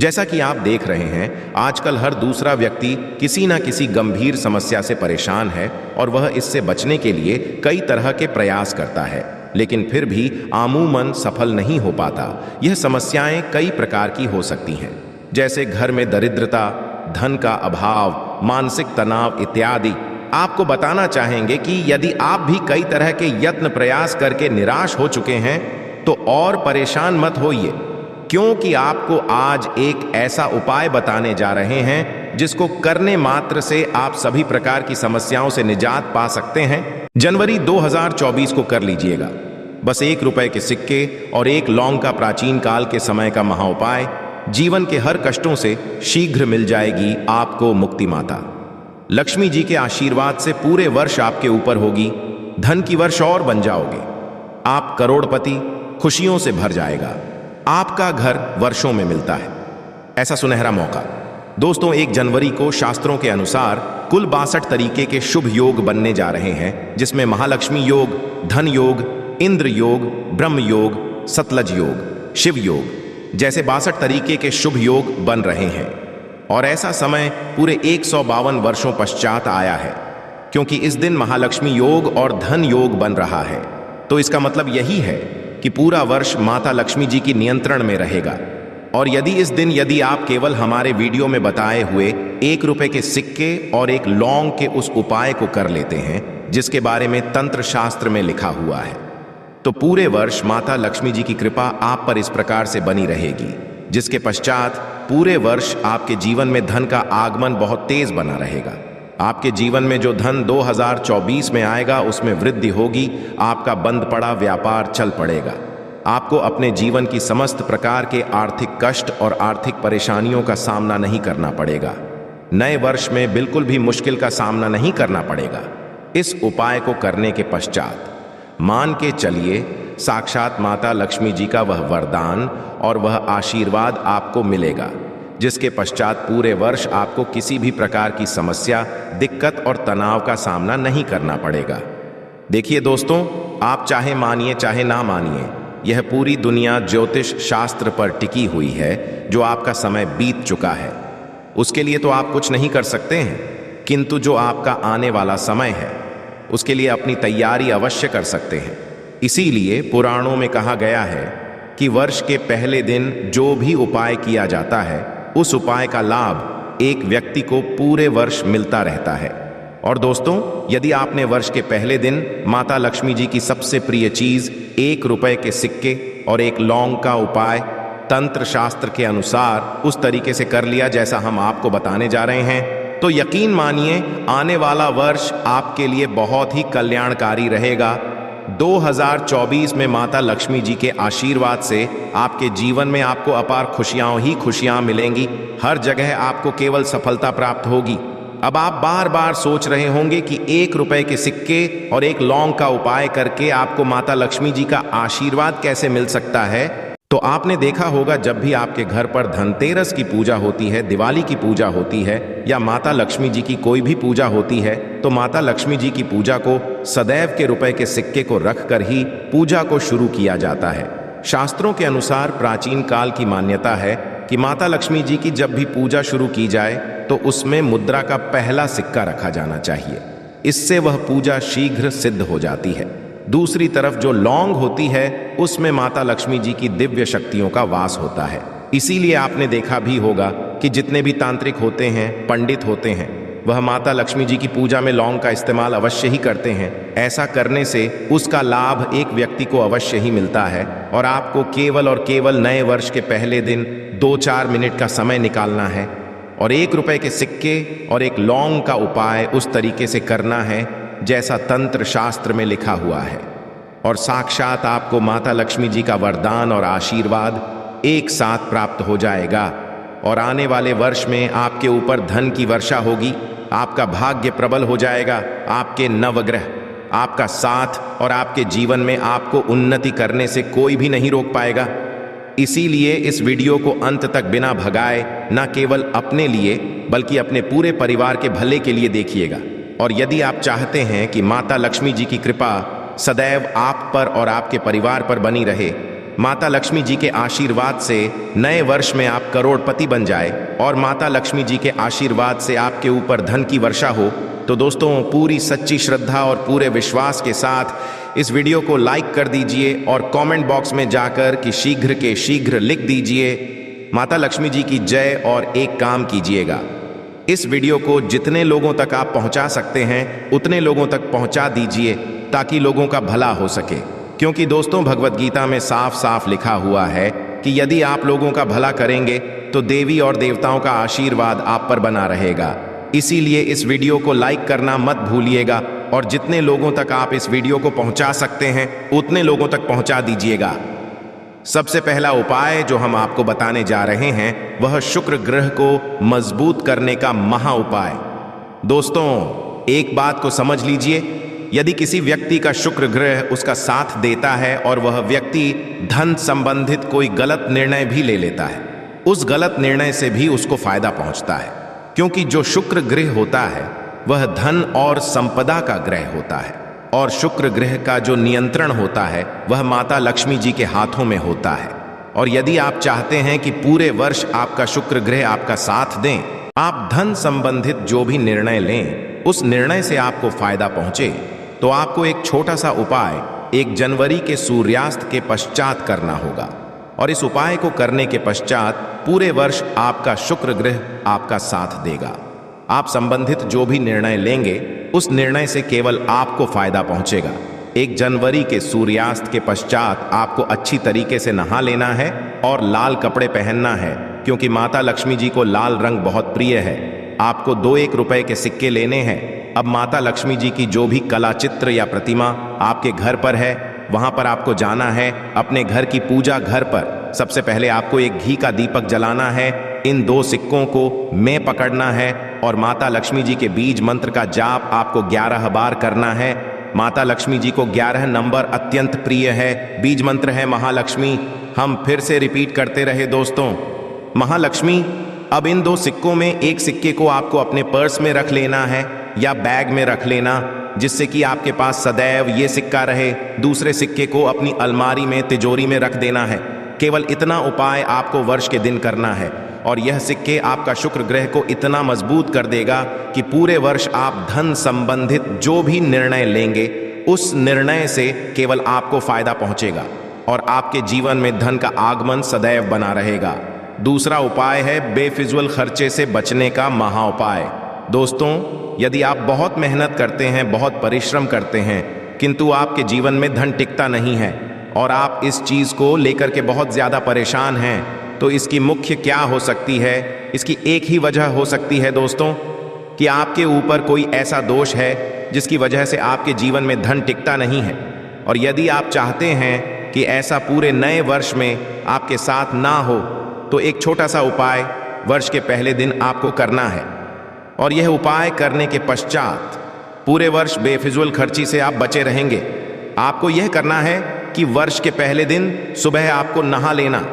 जैसा कि आप देख रहे हैं, आजकल हर दूसरा व्यक्ति किसी ना किसी गंभीर समस्या से परेशान है और वह इससे बचने के लिए कई तरह के प्रयास करता है, लेकिन फिर भी आमूमन सफल नहीं हो पाता। यह समस्याएं कई प्रकार की हो सकती हैं, जैसे घर में दरिद्रता, धन का अभाव, मानसिक तनाव इत्यादि। आपको बताना चाहेंगे कि यदि आप भी कई तरह के यत्न प्रयास करके निराश हो चुके हैं, तो और परेशान मत होइए, क्योंकि आपको आज एक ऐसा उपाय बताने जा रहे हैं जिसको करने मात्र से आप सभी प्रकार की समस्याओं से निजात पा सकते हैं। जनवरी 2024 को कर लीजिएगा। बस 1 रुपए के सिक्के और 1 लौंग का प्राचीन काल के समय का महाउपाय। जीवन के हर कष्टों से शीघ्र मिल जाएगी आपको मुक्ति। माता लक्ष्मी जी के आशीर्वाद से पूरे वर्ष आपके ऊपर होगी। धन की वर्ष और बन जाओगे। आप करोड़पति, खुशियों से भर जाएगा। आपका घर वर्षों में मिलता है, ऐसा सुनहरा मौका। दोस्तों, 1 जनवरी को शास्त्रों के अनुसार कुल 62 तरीके के शुभ योग बनने जा रहे हैं, जिसमें महालक्ष्मी योग, धन योग, इंद्र योग, ब्रह्म योग, सतलज योग, शिव योग जैसे 62 तरीके के शुभ योग बन रहे हैं। और ऐसा समय पूरे 152 वर्षों पश्चात आया है, क्योंकि इस दिन महालक्ष्मी योग और धन योग बन रहा है। तो इसका मतलब यही है कि पूरा वर्ष माता लक्ष्मी जी की नियंत्रण में रहेगा। और यदि आप केवल हमारे वीडियो में बताए हुए 1 रुपए के सिक्के और 1 लौंग के उस उपाय को कर लेते हैं जिसके बारे में तंत्र शास्त्र में लिखा हुआ है, तो पूरे वर्ष माता लक्ष्मी जी की कृपा आप पर इस प्रकार से बनी रहेगी, जिसके पश्चात पूरे वर्ष आपके जीवन में धन का आगमन बहुत तेज बना रहेगा। आपके जीवन में जो धन 2024 में आएगा उसमें वृद्धि होगी। आपका बंद पड़ा व्यापार चल पड़ेगा। आपको अपने जीवन की समस्त प्रकार के आर्थिक कष्ट और आर्थिक परेशानियों का सामना नहीं करना पड़ेगा। नए वर्ष में बिल्कुल भी मुश्किल का सामना नहीं करना पड़ेगा। इस उपाय को करने के पश्चात मान के चलिए, साक्षात माता लक्ष्मी जी का वह वरदान और वह आशीर्वाद आपको मिलेगा, जिसके पश्चात पूरे वर्ष आपको किसी भी प्रकार की समस्या, दिक्कत और तनाव का सामना नहीं करना पड़ेगा। देखिए दोस्तों, आप चाहे मानिए चाहे ना मानिए, यह पूरी दुनिया ज्योतिष शास्त्र पर टिकी हुई है। जो आपका समय बीत चुका है उसके लिए तो आप कुछ नहीं कर सकते हैं, किंतु जो आपका आने वाला समय है उसके लिए अपनी तैयारी अवश्य कर सकते हैं। इसीलिए पुराणों में कहा गया है कि वर्ष के पहले दिन जो भी उपाय किया जाता है, उस उपाय का लाभ एक व्यक्ति को पूरे वर्ष मिलता रहता है। और दोस्तों, यदि आपने वर्ष के पहले दिन माता लक्ष्मी जी की सबसे प्रिय चीज 1 रुपए के सिक्के और 1 लौंग का उपाय तंत्र शास्त्र के अनुसार उस तरीके से कर लिया जैसा हम आपको बताने जा रहे हैं, तो यकीन मानिए आने वाला वर्ष आपके लिए बहुत ही कल्याणकारी रहेगा। 2024 में माता लक्ष्मी जी के आशीर्वाद से आपके जीवन में आपको अपार खुशियां ही खुशियां मिलेंगी। हर जगह आपको केवल सफलता प्राप्त होगी। अब आप बार बार सोच रहे होंगे कि 1 रुपए के सिक्के और 1 लौंग का उपाय करके आपको माता लक्ष्मी जी का आशीर्वाद कैसे मिल सकता है। तो आपने देखा होगा, जब भी आपके घर पर धनतेरस की पूजा होती है, दिवाली की पूजा होती है या माता लक्ष्मी जी की कोई भी पूजा होती है, तो माता लक्ष्मी जी की पूजा को सदैव के रुपए के सिक्के को रख कर ही पूजा को शुरू किया जाता है। शास्त्रों के अनुसार प्राचीन काल की मान्यता है कि माता लक्ष्मी जी की जब भी पूजा शुरू की जाए तो उसमें मुद्रा का पहला सिक्का रखा जाना चाहिए। इससे वह पूजा शीघ्र सिद्ध हो जाती है। दूसरी तरफ जो लौंग होती है उसमें माता लक्ष्मी जी की दिव्य शक्तियों का वास होता है। इसीलिए आपने देखा भी होगा कि जितने भी तांत्रिक होते हैं, पंडित होते हैं, वह माता लक्ष्मी जी की पूजा में लौंग का इस्तेमाल अवश्य ही करते हैं। ऐसा करने से उसका लाभ एक व्यक्ति को अवश्य ही मिलता है। और आपको केवल और केवल नए वर्ष के पहले दिन 2-4 मिनट का समय निकालना है और 1 रुपए के सिक्के और 1 लौंग का उपाय उस तरीके से करना है जैसा तंत्र शास्त्र में लिखा हुआ है। और साक्षात आपको माता लक्ष्मी जी का वरदान और आशीर्वाद एक साथ प्राप्त हो जाएगा। और आने वाले वर्ष में आपके ऊपर धन की वर्षा होगी। आपका भाग्य प्रबल हो जाएगा। आपके नवग्रह आपका साथ और आपके जीवन में आपको उन्नति करने से कोई भी नहीं रोक पाएगा। इसीलिए इस वीडियो को अंत तक बिना भगाए न केवल अपने लिए बल्कि अपने पूरे परिवार के भले के लिए देखिएगा। और यदि आप चाहते हैं कि माता लक्ष्मी जी की कृपा सदैव आप पर और आपके परिवार पर बनी रहे, माता लक्ष्मी जी के आशीर्वाद से नए वर्ष में आप करोड़पति बन जाए और माता लक्ष्मी जी के आशीर्वाद से आपके ऊपर धन की वर्षा हो, तो दोस्तों पूरी सच्ची श्रद्धा और पूरे विश्वास के साथ इस वीडियो को लाइक कर दीजिए और कमेंट बॉक्स में जाकर कि शीघ्र के शीघ्र लिख दीजिए माता लक्ष्मी जी की जय। और एक काम कीजिएगा, इस वीडियो को जितने लोगों तक आप पहुंचा सकते हैं उतने लोगों तक पहुंचा दीजिए ताकि लोगों का भला हो सके। क्योंकि दोस्तों भगवत गीता में साफ साफ लिखा हुआ है कि यदि आप लोगों का भला करेंगे तो देवी और देवताओं का आशीर्वाद आप पर बना रहेगा। इसीलिए इस वीडियो को लाइक करना मत भूलिएगा और जितने लोगों तक आप इस वीडियो को पहुंचा सकते हैं उतने लोगों तक पहुंचा दीजिएगा। सबसे पहला उपाय जो हम आपको बताने जा रहे हैं वह शुक्र ग्रह को मजबूत करने का महा उपाय। दोस्तों एक बात को समझ लीजिए, यदि किसी व्यक्ति का शुक्र ग्रह उसका साथ देता है और वह व्यक्ति धन संबंधित कोई गलत निर्णय भी ले लेता है, उस गलत निर्णय से भी उसको फायदा पहुंचता है। क्योंकि जो शुक्र ग्रह होता है वह धन और संपदा का ग्रह होता है और शुक्र ग्रह का जो नियंत्रण होता है वह माता लक्ष्मी जी के हाथों में होता है। और यदि आप चाहते हैं कि पूरे वर्ष आपका शुक्र ग्रह आपका साथ दें, आप धन संबंधित जो भी निर्णय लें उस निर्णय से आपको फायदा पहुंचे, तो आपको एक छोटा सा उपाय 1 जनवरी के सूर्यास्त के पश्चात करना होगा। और इस उपाय को करने के पश्चात पूरे वर्ष आपका शुक्र ग्रह आपका साथ देगा। आप संबंधित जो भी निर्णय लेंगे उस निर्णय से केवल आपको फायदा पहुंचेगा। 1 जनवरी के सूर्यास्त के पश्चात आपको अच्छी तरीके से नहा लेना है और लाल कपड़े पहनना है, क्योंकि माता लक्ष्मी जी को लाल रंग बहुत प्रिय है। आपको 2-1 रुपए के सिक्के लेने हैं। अब माता लक्ष्मी जी की जो भी कला चित्र या प्रतिमा आपके घर पर है वहां पर आपको जाना है। अपने घर की पूजा घर पर सबसे पहले आपको एक घी का दीपक जलाना है। इन 2 सिक्कों को में पकड़ना है और माता लक्ष्मी जी के बीज मंत्र का जाप आपको 11 बार करना है। माता लक्ष्मी जी को 11 नंबर अत्यंत प्रिय है। बीज मंत्र है महालक्ष्मी। हम फिर से रिपीट करते रहे दोस्तों, महालक्ष्मी। अब इन 2 सिक्कों में एक सिक्के को आपको अपने पर्स में रख लेना है या बैग में रख लेना, जिससे कि आपके पास सदैव ये सिक्का रहे। दूसरे सिक्के को अपनी अलमारी में तिजोरी में रख देना है। केवल इतना उपाय आपको वर्ष के दिन करना है और यह सिक्के आपका शुक्र ग्रह को इतना मजबूत कर देगा कि पूरे वर्ष आप धन संबंधित जो भी निर्णय लेंगे उस निर्णय से केवल आपको फायदा पहुंचेगा और आपके जीवन में धन का आगमन सदैव बना रहेगा। दूसरा उपाय है बेफिजूल खर्चे से बचने का महा उपाय। दोस्तों यदि आप बहुत मेहनत करते हैं, बहुत परिश्रम करते हैं, किंतु आपके जीवन में धन टिकता नहीं है और आप इस चीज को लेकर के बहुत ज्यादा परेशान हैं, तो इसकी मुख्य क्या हो सकती है? इसकी एक ही वजह हो सकती है दोस्तों कि आपके ऊपर कोई ऐसा दोष है जिसकी वजह से आपके जीवन में धन टिकता नहीं है। और यदि आप चाहते हैं कि ऐसा पूरे नए वर्ष में आपके साथ ना हो, तो एक छोटा सा उपाय वर्ष के पहले दिन आपको करना है। और यह उपाय करने के पश्चात पूरे वर्ष बेफिजूल खर्ची से आप बचे रहेंगे। आपको यह करना है कि वर्ष के पहले दिन सुबह आपको नहा लेना,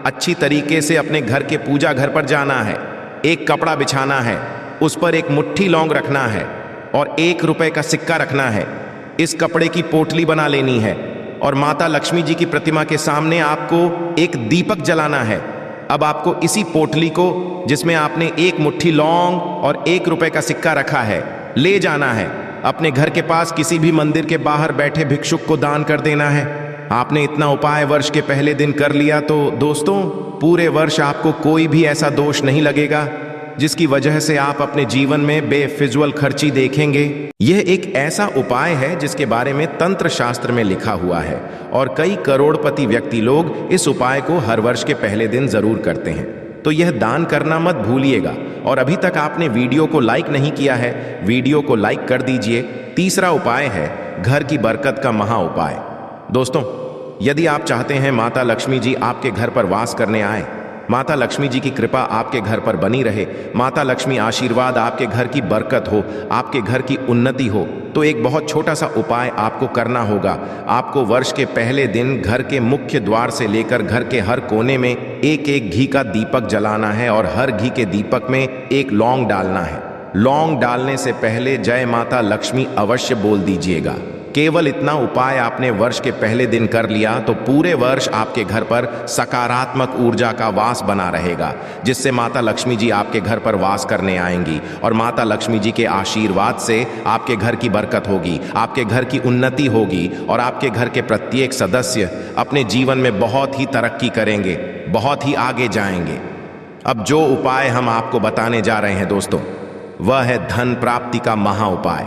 अच्छी तरीके से अपने घर के पूजा घर पर जाना है, एक कपड़ा बिछाना है, उस पर एक मुट्ठी लौंग रखना है और 1 रुपए का सिक्का रखना है। इस कपड़े की पोटली बना लेनी है और माता लक्ष्मी जी की प्रतिमा के सामने आपको एक दीपक जलाना है। अब आपको इसी पोटली को, जिसमें आपने 1 मुट्ठी लौंग और 1 रुपए का सिक्का रखा है, ले जाना है। अपने घर के पास किसी भी मंदिर के बाहर बैठे भिक्षुक को दान कर देना है। आपने इतना उपाय वर्ष के पहले दिन कर लिया तो दोस्तों पूरे वर्ष आपको कोई भी ऐसा दोष नहीं लगेगा जिसकी वजह से आप अपने जीवन में बेफिजूल खर्ची देखेंगे। यह एक ऐसा उपाय है जिसके बारे में तंत्र शास्त्र में लिखा हुआ है और कई करोड़पति व्यक्ति लोग इस उपाय को हर वर्ष के पहले दिन जरूर करते हैं। तो यह दान करना मत भूलिएगा। और अभी तक आपने वीडियो को लाइक नहीं किया है, वीडियो को लाइक कर दीजिए। तीसरा उपाय है घर की बरकत का महा उपाय। दोस्तों यदि आप चाहते हैं माता लक्ष्मी जी आपके घर पर वास करने आए, माता लक्ष्मी जी की कृपा आपके घर पर बनी रहे, माता लक्ष्मी आशीर्वाद आपके घर की बरकत हो, आपके घर की उन्नति हो, तो एक बहुत छोटा सा उपाय आपको करना होगा। आपको वर्ष के पहले दिन घर के मुख्य द्वार से लेकर घर के हर कोने में एक एक घी का दीपक जलाना है और हर घी के दीपक में एक लौंग डालना है। लौंग डालने से पहले जय माता लक्ष्मी अवश्य बोल दीजिएगा। केवल इतना उपाय आपने वर्ष के पहले दिन कर लिया तो पूरे वर्ष आपके घर पर सकारात्मक ऊर्जा का वास बना रहेगा, जिससे माता लक्ष्मी जी आपके घर पर वास करने आएंगी और माता लक्ष्मी जी के आशीर्वाद से आपके घर की बरकत होगी, आपके घर की उन्नति होगी और आपके घर के प्रत्येक सदस्य अपने जीवन में बहुत ही तरक्की करेंगे, बहुत ही आगे जाएंगे। अब जो उपाय हम आपको बताने जा रहे हैं दोस्तों, वह है धन प्राप्ति का महा उपाय।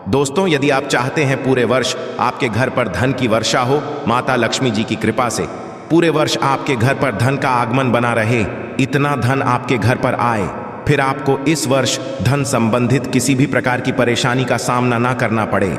दोस्तों, यदि आप चाहते हैं पूरे वर्ष आपके घर पर धन की वर्षा हो माता लक्ष्मी जी की कृपा से, पूरे वर्ष आपके घर पर धन का आगमन बना रहे, इतना धन आपके घर पर आए, फिर आपको इस वर्ष धन संबंधित किसी भी प्रकार की परेशानी का सामना ना करना पड़े,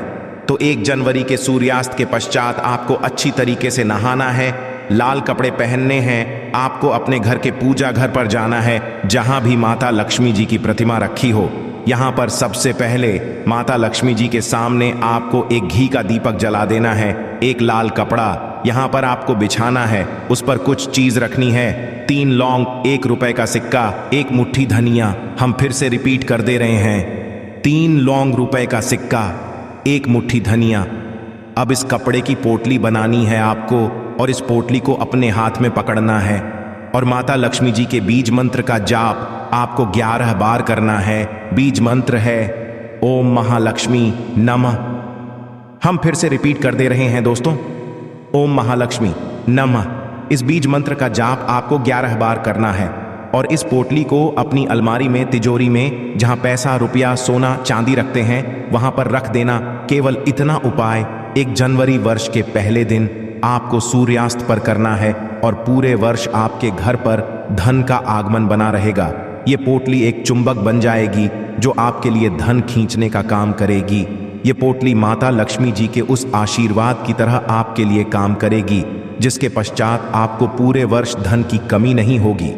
तो 1 जनवरी के सूर्यास्त के पश्चात आपको अच्छी तरीके से नहाना है, लाल कपड़े पहनने हैं, आपको अपने घर के पूजा घर पर जाना है जहां भी माता लक्ष्मी जी की प्रतिमा रखी हो। यहाँ पर सबसे पहले माता लक्ष्मी जी के सामने आपको एक घी का दीपक जला देना है, एक लाल कपड़ा यहाँ पर आपको बिछाना है, उस पर कुछ चीज रखनी है, 3 लौंग, 1 रुपए का सिक्का, 1 मुट्ठी धनिया। हम फिर से रिपीट कर दे रहे हैं, 3 लौंग, रुपए का सिक्का, 1 मुट्ठी धनिया। अब इस कपड़े की पोटली बनानी है आपको और इस पोटली को अपने हाथ में पकड़ना है और माता लक्ष्मी जी के बीज मंत्र का जाप आपको 11 बार करना है। बीज मंत्र है ओम महालक्ष्मी नमः। हम फिर से रिपीट कर दे रहे हैं दोस्तों, ओम महालक्ष्मी नमः। इस बीज मंत्र का जाप आपको 11 बार करना है और इस पोटली को अपनी अलमारी में, तिजोरी में, जहां पैसा, रुपया, सोना, चांदी रखते हैं वहां पर रख देना। केवल इतना उपाय 1 जनवरी वर्ष के पहले दिन आपको सूर्यास्त पर करना है और पूरे वर्ष आपके घर पर धन का आगमन बना रहेगा। ये पोटली एक चुंबक बन जाएगी जो आपके लिए धन खींचने का काम करेगी। ये पोटली माता लक्ष्मी जी के उस आशीर्वाद की तरह आपके लिए काम करेगी, जिसके पश्चात आपको पूरे वर्ष धन की कमी नहीं होगी।